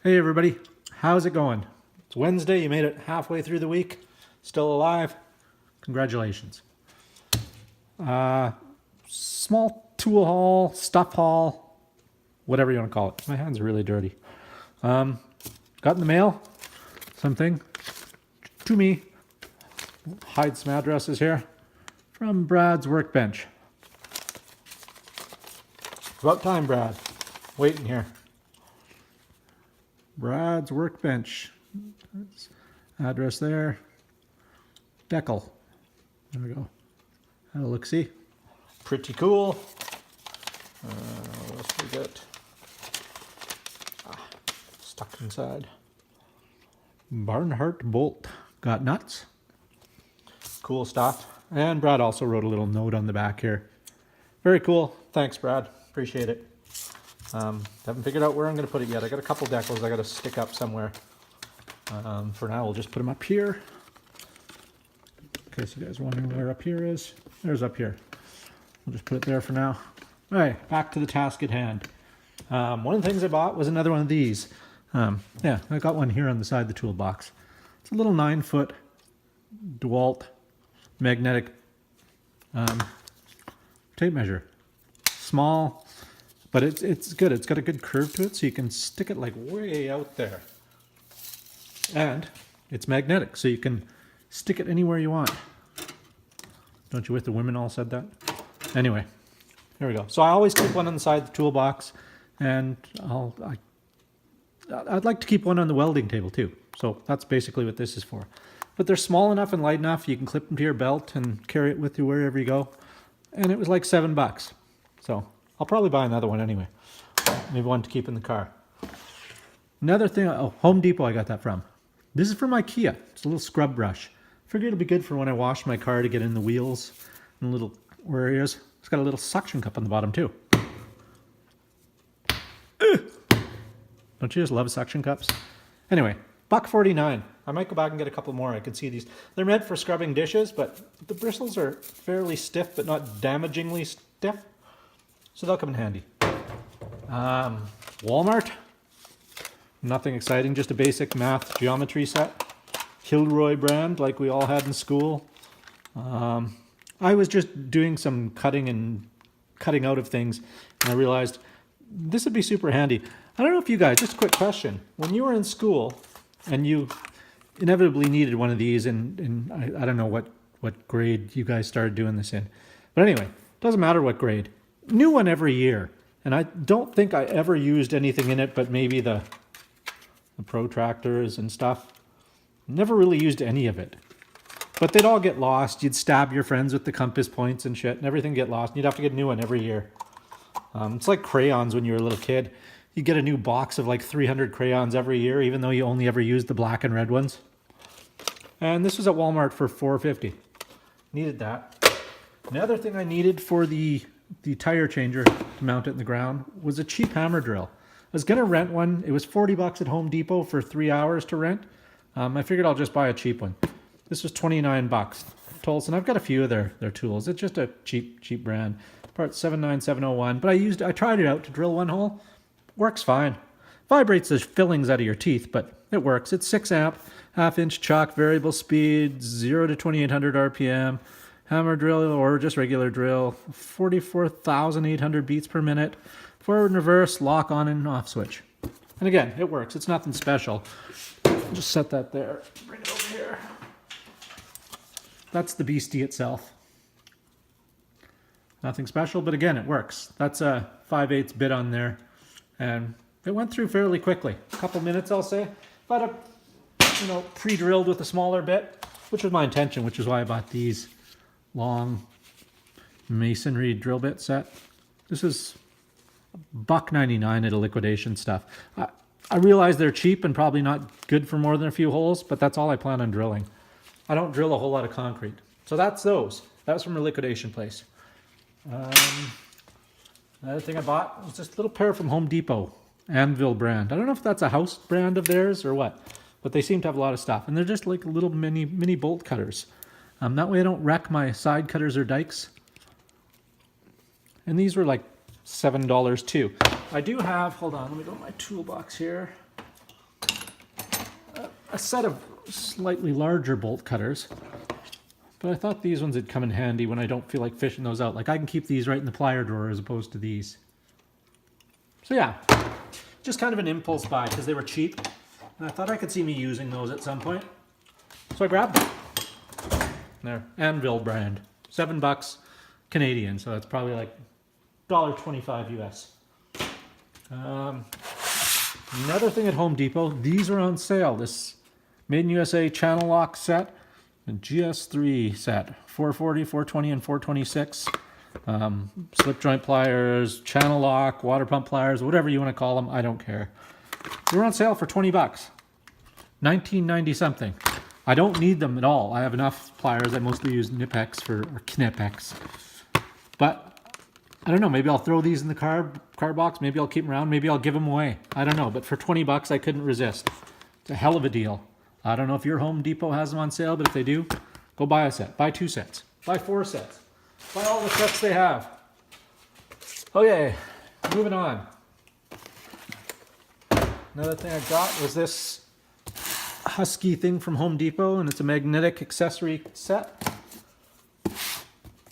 Hey everybody, how's it going? It's Wednesday, you made it halfway through the week, still alive. Congratulations. Small tool haul, stuff haul, whatever you want to call it. My hands are really dirty. Got in the mail something to me. Hide some addresses here from Brad's Workbench. About time, Brad. Waiting here. Brad's Workbench. Address there. Deckel. There we go. Have a look-see. Pretty cool. What else we got? Stuck inside. Barnhart bolt. Got nuts. Cool stuff. And Brad also wrote a little note on the back here. Very cool. Thanks, Brad. Appreciate it. Haven't figured out where I'm going to put it yet. I got a couple decals I got to stick up somewhere. For now, we'll just put them up here. In case you guys are wondering where up here is. There's up here. We'll just put it there for now. All right, back to the task at hand. One of the things I bought was another one of these. Yeah, I got one here on the side of the toolbox. It's a little 9-foot DeWalt magnetic tape measure. Small, but it's good. It's got a good curve to it, so you can stick it like way out there. And it's magnetic, so you can stick it anywhere you want. Don't you wish the women all said that? Anyway, here we go. So I always keep one on the side of the toolbox, and I'd like to keep one on the welding table too. So that's basically what this is for. But they're small enough and light enough, you can clip them to your belt and carry it with you wherever you go. And it was like $7. So I'll probably buy another one anyway. Maybe one to keep in the car. Another thing, oh, Home Depot I got that from. This is from IKEA. It's a little scrub brush. Figured it'll be good for when I wash my car to get in the wheels and little areas. It's got a little suction cup on the bottom too. Don't you just love suction cups? Anyway, $1.49. I might go back and get a couple more. I can see these. They're meant for scrubbing dishes, but the bristles are fairly stiff, but not damagingly stiff. So they'll come in handy. Walmart. Nothing exciting, just a basic math geometry set. Kilroy brand, like we all had in school. I was just doing some cutting out of things, and I realized this would be super handy. I don't know if you guys, just a quick question. When you were in school, and you inevitably needed one of these, and I don't know what grade you guys started doing this in. But anyway, doesn't matter what grade. New one every year. And I don't think I ever used anything in it, but maybe the protractors and stuff. Never really used any of it. But they'd all get lost. You'd stab your friends with the compass points and shit, and everything get lost. And you'd have to get a new one every year. It's like crayons when you were a little kid. You get a new box of like 300 crayons every year, even though you only ever used the black and red ones. And this was at Walmart for $4.50. Needed that. Another thing I needed for the tire changer to mount it in the ground was a cheap hammer drill. I was going to rent one. It was $40 at Home Depot for 3 hours to rent. I figured I'll just buy a cheap one. This was $29. Tolson. I've got a few of their tools. It's just a cheap brand. Part 79701. But I tried it out to drill one hole. Works fine. Vibrates the fillings out of your teeth, but it works. It's 6 amp, 1/2-inch chuck, variable speed, 0 to 2800 RPM. Hammer drill or just regular drill, 44,800 beats per minute. Forward and reverse, lock on and off switch. And again, it works. It's nothing special. Just set that there. Bring it over here. That's the beastie itself. Nothing special, but again, it works. That's a 5/8 bit on there. And it went through fairly quickly. A couple minutes, I'll say. But pre-drilled with a smaller bit, which was my intention, which is why I bought these long masonry drill bit set. This is $1.99 at a liquidation stuff. I realize they're cheap and probably not good for more than a few holes, but that's all I plan on drilling. I don't drill a whole lot of concrete. So that's those. That was from a liquidation place. Another thing I bought was this little pair from Home Depot, Anvil brand. I don't know if that's a house brand of theirs or what, but they seem to have a lot of stuff. And they're just like little mini bolt cutters. That way I don't wreck my side cutters or dikes. And these were like $7 too. I do have, hold on, let me go to my toolbox here. a set of slightly larger bolt cutters, but I thought these ones would come in handy when I don't feel like fishing those out. Like I can keep these right in the plier drawer as opposed to these. So yeah, just kind of an impulse buy because they were cheap, and I thought I could see me using those at some point. So I grabbed them. There, Anvil brand, $7 Canadian, so that's probably like $1.25 US. Another thing at Home Depot, these are on sale. This Made in USA ChannelLock set, a GS3 set, 440, 420, and 426. Slip joint pliers, ChannelLock, water pump pliers, whatever you want to call them, I don't care. They were on sale for $20, 1990 something. I don't need them at all. I have enough pliers. I mostly use Knipex or Knipex. But I don't know, maybe I'll throw these in the car box, maybe I'll keep them around, maybe I'll give them away. I don't know, but for $20 I couldn't resist. It's a hell of a deal. I don't know if your Home Depot has them on sale, but if they do, go buy a set. Buy 2 sets. Buy 4 sets. Buy all the sets they have. Okay, moving on. Another thing I got was this Husky thing from Home Depot, and it's a magnetic accessory set.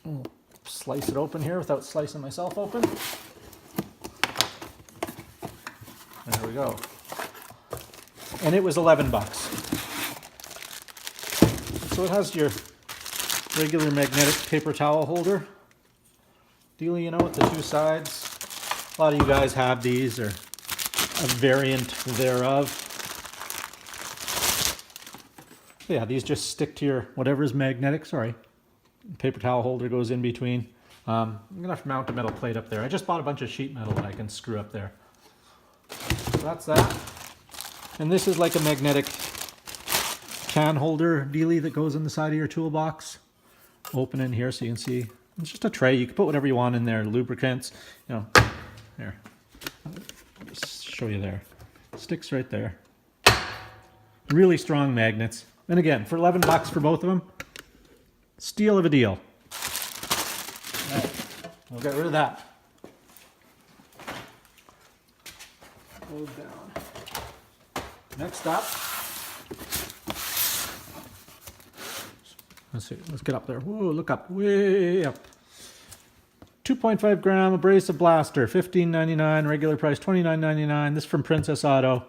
I'll slice it open here without slicing myself open. There we go. And it was $11. So it has your regular magnetic paper towel holder deal, you know, with the 2 sides. A lot of you guys have these, or a variant thereof. Yeah, these just stick to your whatever is magnetic. Sorry, paper towel holder goes in between. I'm gonna have to mount a metal plate up there. I just bought a bunch of sheet metal that I can screw up there. So that's that. And this is like a magnetic can holder dealie that goes in the side of your toolbox. Open in here so you can see. It's just a tray. You can put whatever you want in there. Lubricants, you know. Here, I'll just show you there. Sticks right there. Really strong magnets. And again, for $11 for both of them, steal of a deal. All right, we'll get rid of that. Hold down. Next up, let's see, let's get up there. Whoa, look up, way up. 2.5 gram abrasive blaster, $15.99, regular price $29.99. This from Princess Auto.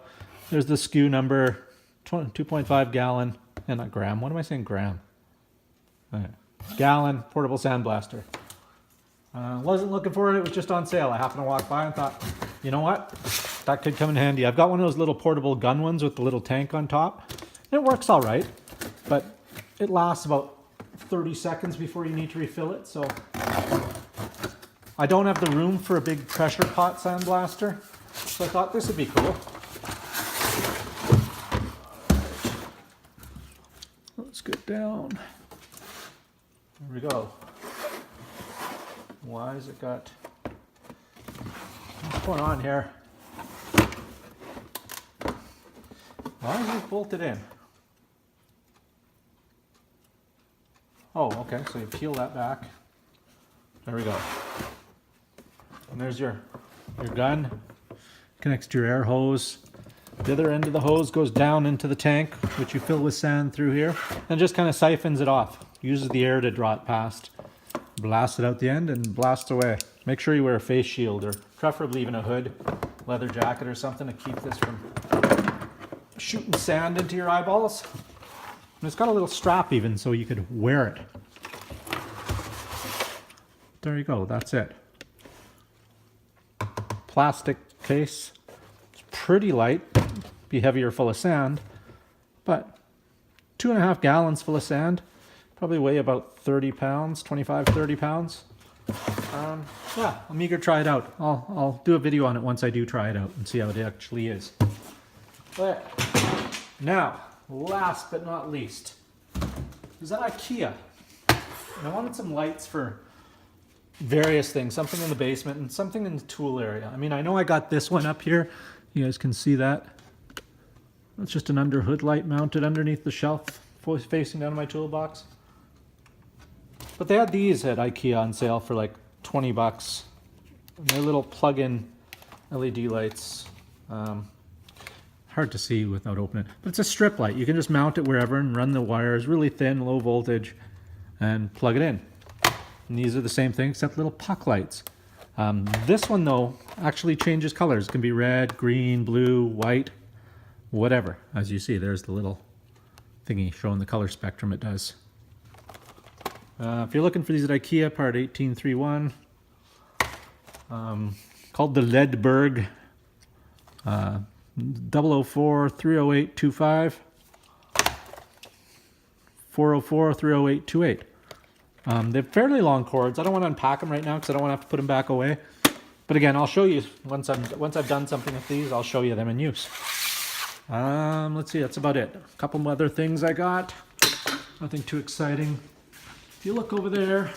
There's the SKU number, 2.5 gallon, and not gram. What am I saying, gram? Okay. Gallon portable sandblaster. Wasn't looking for it. It was just on sale. I happened to walk by and thought, you know what? That could come in handy. I've got one of those little portable gun ones with the little tank on top. It works all right, but it lasts about 30 seconds before you need to refill it. So I don't have the room for a big pressure pot sandblaster. So I thought this would be cool. Let's get down. There we go. Why has it got... What's going on here? Why is it bolted in? Oh, okay, so you peel that back. There we go. And there's your gun. Connects to your air hose. The other end of the hose goes down into the tank, which you fill with sand through here, and just kind of siphons it off. Uses the air to draw it past. Blast it out the end and blast away. Make sure you wear a face shield, or preferably even a hood, leather jacket or something to keep this from shooting sand into your eyeballs. And it's got a little strap even so you could wear it. There you go, that's it. Plastic case. It's pretty light, be heavier full of sand, but 2.5 gallons full of sand. Probably weigh about 30 pounds, 25, 30 pounds. Yeah, I'm eager to try it out. I'll do a video on it once I do try it out and see how it actually is. But now, last but not least, is that IKEA. And I wanted some lights for various things, something in the basement and something in the tool area. I mean, I know I got this one up here. You guys can see that. It's just an under hood light mounted underneath the shelf facing down my toolbox. But they had these at IKEA on sale for like $20. And they're little plug-in LED lights. hard to see without opening it. But it's a strip light. You can just mount it wherever and run the wires really thin, low voltage, and plug it in. And these are the same thing except little puck lights. This one though actually changes colors. It can be red, green, blue, white, whatever. As you see, there's the little thingy showing the color spectrum it does. If you're looking for these at IKEA, part 1831, called the Ledberg, 004-308-25, 404-308-28. They're fairly long cords. I don't want to unpack them right now because I don't want to have to put them back away. But again, I'll show you once I've done something with these. I'll show you them in use. Let's see. That's about it. A couple other things I got. Nothing too exciting. If you look over there,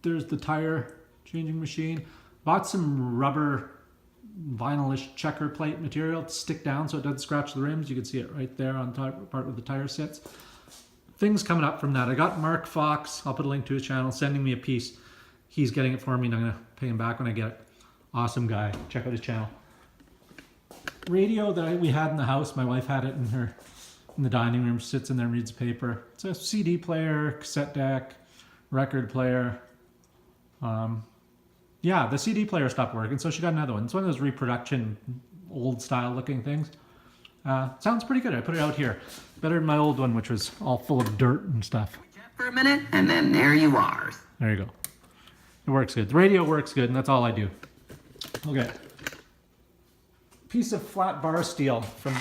there's the tire changing machine. Bought some rubber vinylish checker plate material to stick down so it doesn't scratch the rims. You can see it right there on top part where the tire sits. Things coming up from that. I got Mark Fox, I'll put a link to his channel, sending me a piece. He's getting it for me and I'm gonna pay him back when I get it. Awesome guy, check out his channel. Radio that we had in the house, my wife had it in the dining room, sits in there and reads the paper. It's a CD player, cassette deck, record player. Yeah, the CD player stopped working, so she got another one. It's one of those reproduction, old style looking things. Sounds pretty good. I put it out here. Better than my old one, which was all full of dirt and stuff. For a minute, and then there you are. There you go. It works good. The radio works good, and that's all I do. Okay. Piece of flat bar steel from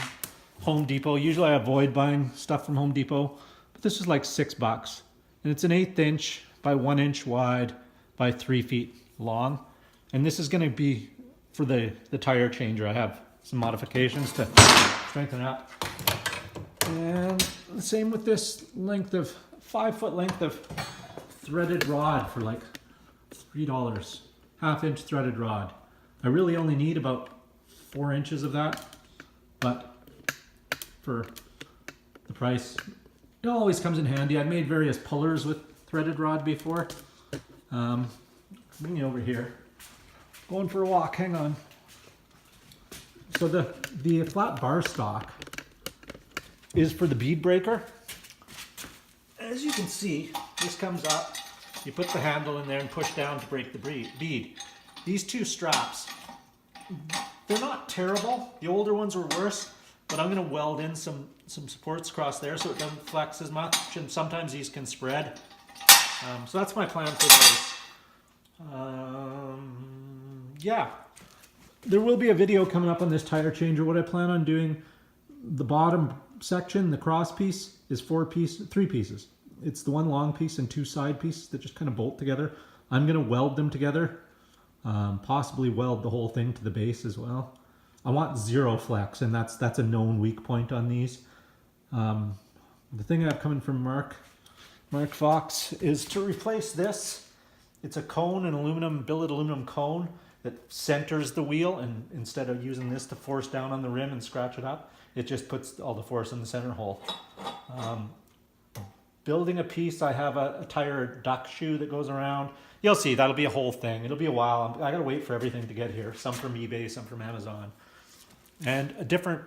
Home Depot. Usually I avoid buying stuff from Home Depot, but this is like $6. And it's an 1/8 inch by 1 inch wide by 3 feet long. And this is going to be for the tire changer. I have some modifications to strengthen it up. And the same with this length of 5-foot length of threaded rod for like $3. 1/2 inch threaded rod. I really only need about 4 inches of that, but for the price, it always comes in handy. I've made various pullers with threaded rod before. Bring you over here. Going for a walk, hang on. So the flat bar stock is for the bead breaker. As you can see, this comes up. You put the handle in there and push down to break the bead. These two straps, they're not terrible. The older ones were worse, but I'm going to weld in some supports across there so it doesn't flex as much, and sometimes these can spread. So that's my plan for those. Yeah, there will be a video coming up on this tire changer. What I plan on doing, the bottom section, the cross piece, is 3 pieces. It's the one long piece and 2 side pieces that just kind of bolt together. I'm going to weld them together, possibly weld the whole thing to the base as well. I want 0 flex, and that's a known weak point on these. The thing I have coming from Mark Fox is to replace this. It's a cone, an billet aluminum cone that centers the wheel, and instead of using this to force down on the rim and scratch it up, it just puts all the force in the center hole. Building a piece, I have a tire duck shoe that goes around. You'll see, that'll be a whole thing. It'll be a while. I gotta wait for everything to get here. Some from eBay, some from Amazon. And a different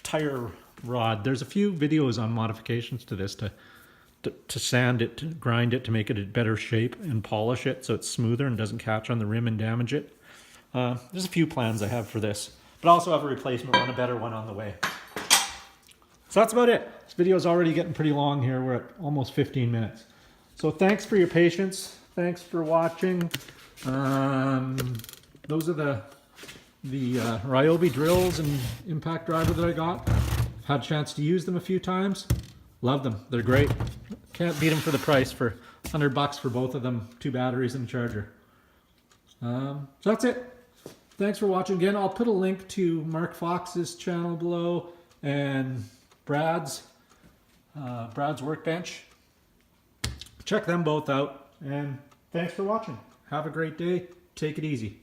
tire rod. There's a few videos on modifications to this to sand it, to grind it, to make it a better shape and polish it so it's smoother and doesn't catch on the rim and damage it. There's a few plans I have for this, but I also have a replacement one, a better one on the way. So that's about it. This video is already getting pretty long here. We're at almost 15 minutes. So thanks for your patience. Thanks for watching. Those are the Ryobi drills and impact driver that I got. Had a chance to use them a few times. Love them. They're great. Can't beat them for the price, for $100 for both of them, 2 batteries and a charger. So that's it. Thanks for watching again. I'll put a link to Mark Fox's channel below and Brad's Workbench. Check them both out, and thanks for watching. Have a great day. Take it easy.